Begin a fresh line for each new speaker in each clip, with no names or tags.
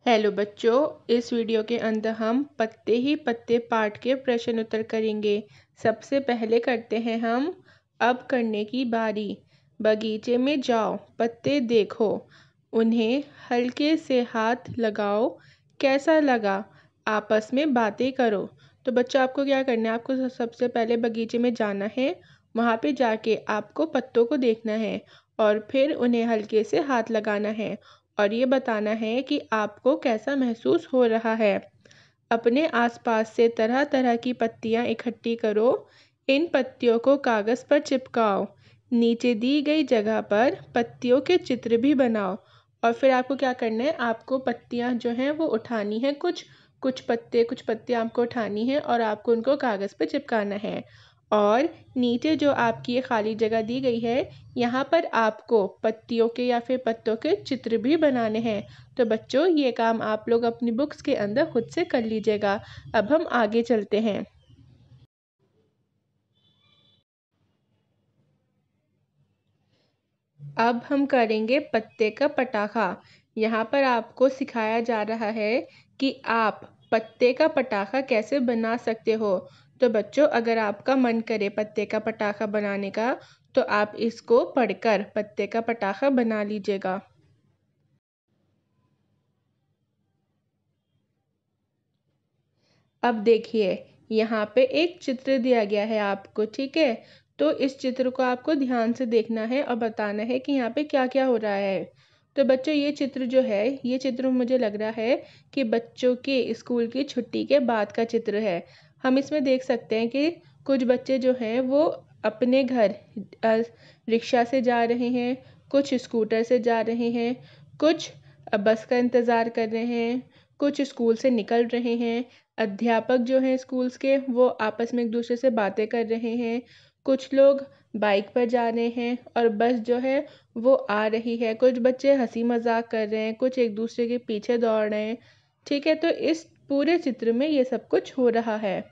Hello बच्चों, इस video के अंदर हम पत्ते ही पत्ते पाठ के प्रश्न उत्तर करेंगे। सबसे पहले करते हैं हम अब करने की बारी। बगीचे में जाओ, पत्ते देखो, उन्हें हल्के से हाथ लगाओ, कैसा लगा, आपस में बातें करो। तो बच्चों, आपको क्या करना है, आपको सबसे पहले बगीचे में जाना है। वहाँ पे जाके आपको पत्तों को देखना है और फिर उन्हें हल्के से हाथ लगाना है और ये बताना है कि आपको कैसा महसूस हो रहा है। अपने आसपास से तरह तरह की पत्तियां इकट्ठी करो, इन पत्तियों को कागज़ पर चिपकाओ, नीचे दी गई जगह पर पत्तियों के चित्र भी बनाओ। और फिर आपको क्या करना है, आपको पत्तियां जो हैं वो उठानी है, कुछ कुछ पत्तियां आपको उठानी है और आपको उनको कागज़ पर चिपकाना है। और नीचे जो आपकी ये खाली जगह दी गई है, यहाँ पर आपको पत्तियों के या फिर पत्तों के चित्र भी बनाने हैं। तो बच्चों, ये काम आप लोग अपनी बुक्स के अंदर खुद से कर लीजिएगा। अब हम आगे चलते हैं। अब हम करेंगे पत्ते का पटाखा। यहाँ पर आपको सिखाया जा रहा है कि आप पत्ते का पटाखा कैसे बना सकते हो। तो बच्चों, अगर आपका मन करे पत्ते का पटाखा बनाने का, तो आप इसको पढ़कर पत्ते का पटाखा बना लीजिएगा। अब देखिए, यहाँ पे एक चित्र दिया गया है आपको, ठीक है। तो इस चित्र को आपको ध्यान से देखना है और बताना है कि यहाँ पे क्या क्या हो रहा है। तो बच्चों, ये चित्र जो है, ये चित्र मुझे लग रहा है कि बच्चों के स्कूल की छुट्टी के बाद का चित्र है। हम इसमें देख सकते हैं कि कुछ बच्चे जो हैं वो अपने घर रिक्शा से जा रहे हैं, कुछ स्कूटर से जा रहे हैं, कुछ बस का इंतज़ार कर रहे हैं, कुछ स्कूल से निकल रहे हैं। अध्यापक जो हैं स्कूल्स के, वो आपस में एक दूसरे से बातें कर रहे हैं। कुछ लोग बाइक पर जा रहे हैं और बस जो है वो आ रही है। कुछ बच्चे हंसी मजाक कर रहे हैं, कुछ एक दूसरे के पीछे दौड़ रहे हैं, ठीक है। तो इस पूरे चित्र में ये सब कुछ हो रहा है।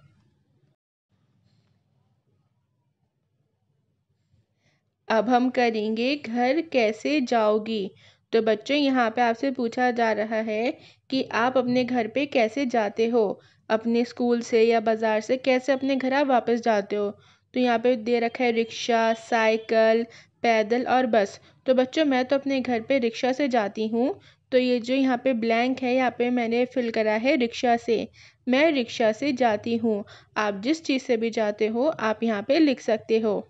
अब हम करेंगे घर कैसे जाओगी। तो बच्चों, यहाँ पे आपसे पूछा जा रहा है कि आप अपने घर पे कैसे जाते हो, अपने स्कूल से या बाज़ार से कैसे अपने घर आप वापस जाते हो। तो यहाँ पे दे रखा है रिक्शा, साइकिल, पैदल और बस। तो बच्चों, मैं तो अपने घर पे रिक्शा से जाती हूँ। तो ये जो यहाँ पे ब्लैंक है, यहाँ पे मैंने फिल करा है रिक्शा से। मैं रिक्शा से जाती हूँ। आप जिस चीज़ से भी जाते हो, आप यहाँ पे लिख सकते हो।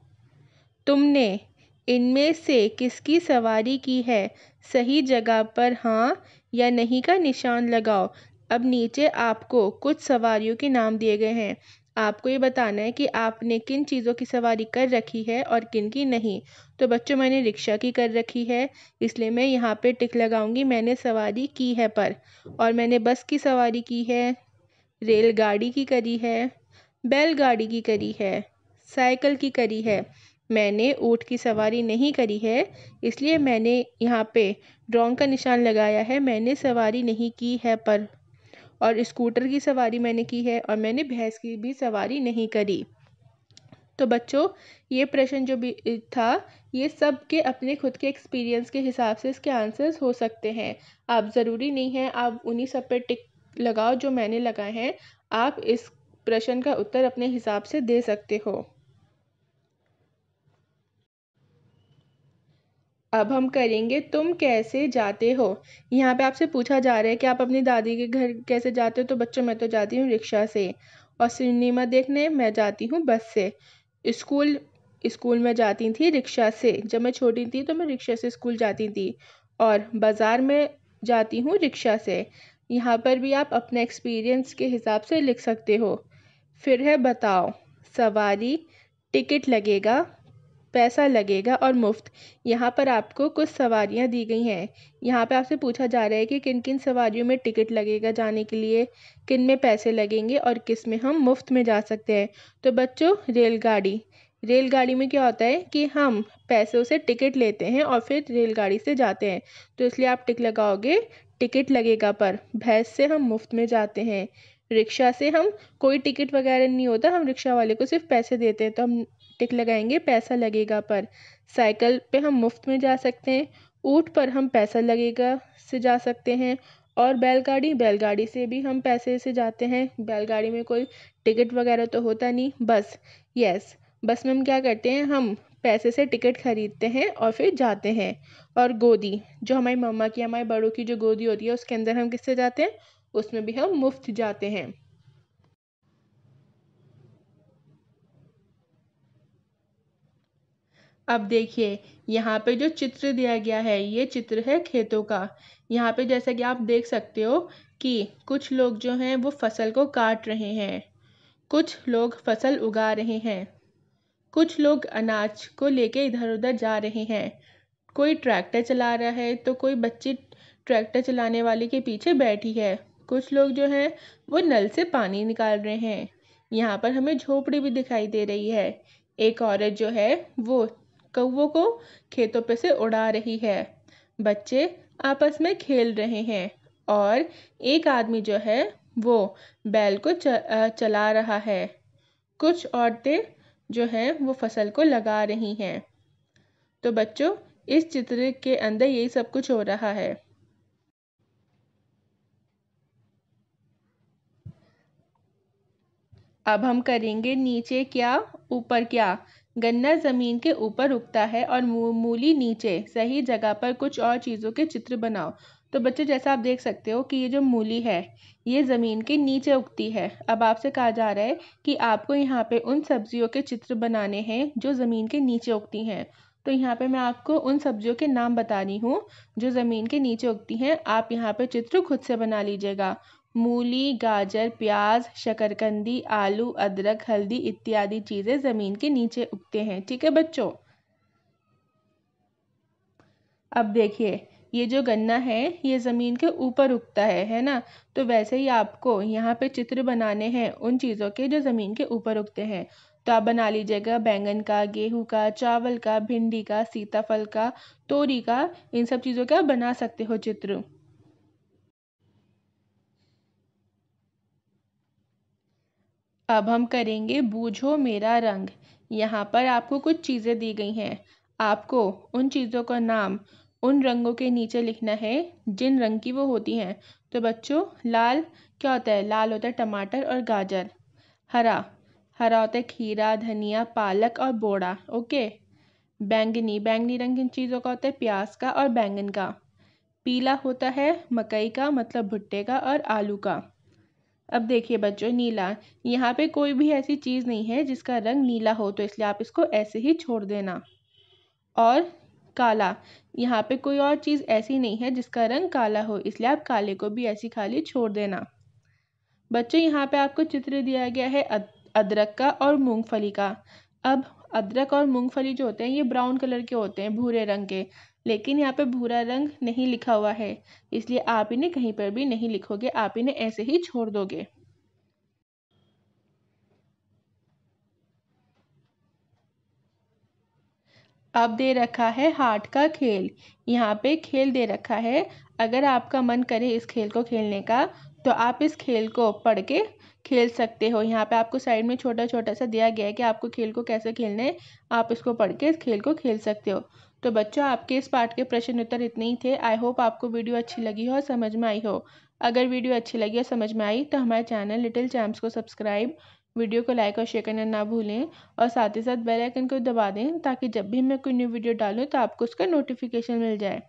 तुमने इनमें से किसकी सवारी की है, सही जगह पर हाँ या नहीं का निशान लगाओ। अब नीचे आपको कुछ सवारियों के नाम दिए गए हैं। आपको ये बताना है कि आपने किन चीज़ों की सवारी कर रखी है और किन की नहीं। तो बच्चों, मैंने रिक्शा की कर रखी है, इसलिए मैं यहाँ पे टिक लगाऊंगी, मैंने सवारी की है पर। और मैंने बस की सवारी की है, रेलगाड़ी की करी है, बैलगाड़ी की करी है, साइकिल की करी है। मैंने ऊँट की सवारी नहीं करी है, इसलिए मैंने यहाँ पे ड्रॉन्ग का निशान लगाया है, मैंने सवारी नहीं की है पर। और स्कूटर की सवारी मैंने की है और मैंने भैंस की भी सवारी नहीं करी। तो बच्चों, ये प्रश्न जो भी था, ये सब के अपने खुद के एक्सपीरियंस के हिसाब से इसके आंसर्स हो सकते हैं। आप ज़रूरी नहीं है आप उन्हीं सब पे टिक लगाओ जो मैंने लगाए हैं। आप इस प्रश्न का उत्तर अपने हिसाब से दे सकते हो। अब हम करेंगे तुम कैसे जाते हो। यहाँ पे आपसे पूछा जा रहा है कि आप अपनी दादी के घर कैसे जाते हो। तो बच्चों, मैं तो जाती हूँ रिक्शा से। और सिनेमा देखने मैं जाती हूँ बस से। स्कूल स्कूल में जाती थी रिक्शा से, जब मैं छोटी थी तो मैं रिक्शा से स्कूल जाती थी। और बाज़ार में जाती हूँ रिक्शा से। यहाँ पर भी आप अपने एक्सपीरियंस के हिसाब से लिख सकते हो। फिर है बताओ, सवारी, टिकट लगेगा, पैसा लगेगा और मुफ्त। यहाँ पर आपको कुछ सवारियाँ दी गई हैं। यहाँ पे आपसे पूछा जा रहा है कि किन किन सवारियों में टिकट लगेगा जाने के लिए, किन में पैसे लगेंगे और किस में हम मुफ्त में जा सकते हैं। तो बच्चों, रेलगाड़ी, रेलगाड़ी में क्या होता है कि हम पैसों से टिकट लेते हैं और फिर रेलगाड़ी से जाते हैं। तो इसलिए आप टिक लगाओगे टिकट लगेगा पर। भैंस से हम मुफ्त में जाते हैं। रिक्शा से हम कोई टिकट वगैरह नहीं होता, हम रिक्शा वाले को सिर्फ पैसे देते हैं, तो हम टिक लगाएंगे पैसा लगेगा पर। साइकिल पे हम मुफ्त में जा सकते हैं, ऊँट पर हम पैसा लगेगा से जा सकते हैं। और बैलगाड़ी, बैलगाड़ी से भी हम पैसे से जाते हैं। बैलगाड़ी में कोई टिकट वगैरह तो होता नहीं। बस, यस, बस में हम क्या करते हैं, हम पैसे से टिकट खरीदते हैं और फिर जाते हैं। और गोदी, जो हमारी मम्मा की, हमारे बड़ों की जो गोदी होती है, उसके अंदर हम किससे जाते हैं, उसमें भी हम मुफ्त जाते हैं। अब देखिए, यहाँ पे जो चित्र दिया गया है, ये चित्र है खेतों का। यहाँ पे जैसा कि आप देख सकते हो कि कुछ लोग जो हैं वो फसल को काट रहे हैं, कुछ लोग फसल उगा रहे हैं, कुछ लोग अनाज को लेके इधर उधर जा रहे हैं। कोई ट्रैक्टर चला रहा है तो कोई बच्ची ट्रैक्टर चलाने वाले के पीछे बैठी है। कुछ लोग जो हैं वो नल से पानी निकाल रहे हैं। यहाँ पर हमें झोपड़ी भी दिखाई दे रही है। एक औरत जो है वो कौवों को खेतों पे से उड़ा रही है। बच्चे आपस में खेल रहे हैं और एक आदमी जो है वो बैल को चला रहा है। कुछ औरतें जो हैं वो फसल को लगा रही हैं। तो बच्चों, इस चित्र के अंदर यही सब कुछ हो रहा है। अब हम करेंगे नीचे क्या ऊपर क्या। गन्ना जमीन के ऊपर उगता है और मूली नीचे। सही जगह पर कुछ और चीज़ों के चित्र बनाओ। तो बच्चों, जैसा आप देख सकते हो कि ये जो मूली है ये ज़मीन के नीचे उगती है। अब आपसे कहा जा रहा है कि आपको यहाँ पे उन सब्जियों के चित्र बनाने हैं जो ज़मीन के नीचे उगती हैं। तो यहाँ पे मैं आपको उन सब्जियों के नाम बता रही हूँ जो ज़मीन के नीचे उगती हैं। आप यहाँ पे चित्र खुद से बना लीजिएगा। मूली, गाजर, प्याज, शकरकंदी, आलू, अदरक, हल्दी इत्यादि चीज़ें ज़मीन के नीचे उगते हैं। ठीक है बच्चों। अब देखिए, ये जो गन्ना है ये ज़मीन के ऊपर उगता है ना। तो वैसे ही आपको यहाँ पे चित्र बनाने हैं उन चीज़ों के जो ज़मीन के ऊपर उगते हैं। तो आप बना लीजिएगा बैंगन का, गेहूं का, चावल का, भिंडी का, सीताफल का, तोरी का। इन सब चीज़ों का आप बना सकते हो चित्र। अब हम करेंगे बूझो मेरा रंग। यहाँ पर आपको कुछ चीज़ें दी गई हैं। आपको उन चीज़ों का नाम उन रंगों के नीचे लिखना है जिन रंग की वो होती हैं। तो बच्चों, लाल क्या होता है, लाल होता है टमाटर और गाजर। हरा, हरा होता है खीरा, धनिया, पालक और बोड़ा। ओके। बैंगनी, बैंगनी रंग किन चीज़ों का होता है, प्याज का और बैंगन का। पीला होता है मकई का, मतलब भुट्टे का और आलू का। अब देखिए बच्चों, नीला, यहाँ पे कोई भी ऐसी चीज़ नहीं है जिसका रंग नीला हो, तो इसलिए आप इसको ऐसे ही छोड़ देना। और काला, यहाँ पे कोई और चीज़ ऐसी नहीं है जिसका रंग काला हो, इसलिए आप काले को भी ऐसी खाली छोड़ देना। बच्चों, यहाँ पे आपको चित्र दिया गया है अदरक का और मूंगफली का। अब अदरक और मूंगफली जो होते हैं ये ब्राउन कलर के होते हैं, भूरे रंग के। लेकिन यहाँ पे भूरा रंग नहीं लिखा हुआ है, इसलिए आप इन्हें कहीं पर भी नहीं लिखोगे, आप इन्हें ऐसे ही छोड़ दोगे। अब दे रखा है हाथ का खेल। यहाँ पे खेल दे रखा है। अगर आपका मन करे इस खेल को खेलने का तो आप इस खेल को पढ़ के खेल सकते हो। यहाँ पे आपको साइड में छोटा छोटा सा दिया गया है कि आपको खेल को कैसे खेलना है। आप इसको पढ़ के इस खेल को खेल सकते हो। तो बच्चों, आपके इस पाठ के प्रश्न उत्तर इतने ही थे। आई होप आपको वीडियो अच्छी लगी हो और समझ में आई हो। अगर वीडियो अच्छी लगी और समझ में आई तो हमारे चैनल लिटिल चैम्प्स को सब्सक्राइब, वीडियो को लाइक और शेयर करना ना भूलें और साथ ही साथ बेल आइकन को दबा दें ताकि जब भी मैं कोई न्यू वीडियो डालूं तो आपको उसका नोटिफिकेशन मिल जाए।